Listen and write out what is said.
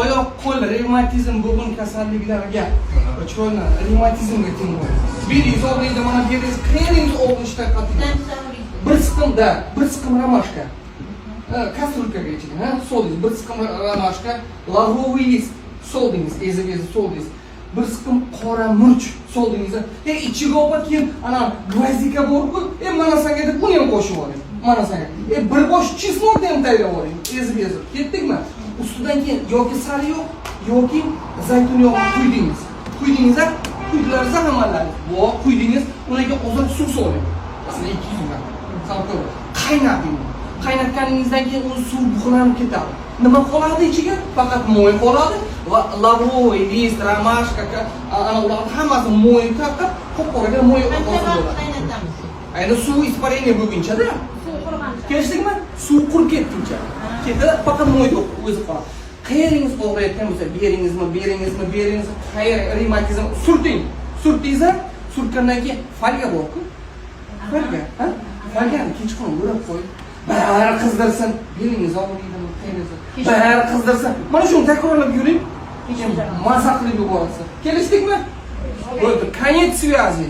Oyoq qo'l revmatizm bo'lgan kasalliklarga chiroyli revmatizmga teng bo'ladi. Beringiz oldingizda mana bu yeringiz qayeringiz olishda qattiq. Bir siqim ramashka. Kastrulkaga iching, ha? Soldingiz, bir siqim ramashka, lavrovый list soldingiz, ezib soldingiz. Bir siqim qora murch soldingiz. Ichiga olib keyin ana gvazdika bor-ku, mana senga deb buni ham qo'shib oling. Mana senga. Bir bosh chisnotni ham tayyorlab oling. Ezib. Ketdikmi? Ustidan keyin yoki sari yo'q, yoki zaytun yog'ini quydingiz. Quydingiz-a, quydilar zahamalari. Vo, quydingiz, ularga ozod suv soling. Masalan 200 gram. Salqin. Qaynating. Qaynatganingizdan keyin u suv buxlanib ketadi. Nima qoladi ichiga? Faqat mo'y qoladi va lavroy, list, ramashka, ana ularning hammasi mo'y taqib, qop-qoraga mo'y bo'ladi. Endi suv isparение bo'lguncha-da. Kelishdikmi? Suv qurib ketguncha. Ketdi, faqat mo'y o'zi qoladi. Qayeringiz og'riyotgan bo'lsa, beringizmi, qayer revmatizm surting. Surtingiz-a, surtgandan keyin folga bor-ku. Folga, ha? Folgani kechqurun o'rab qo'ying. Bari qizdirsin, beringiz og'riydimi, qayeringiz. Bari qizdirsin. Mana shuni takrorlab yuring. Keyin maza qilib yuborasiz. Kelishdikmi? Bo'ldi, konец связи.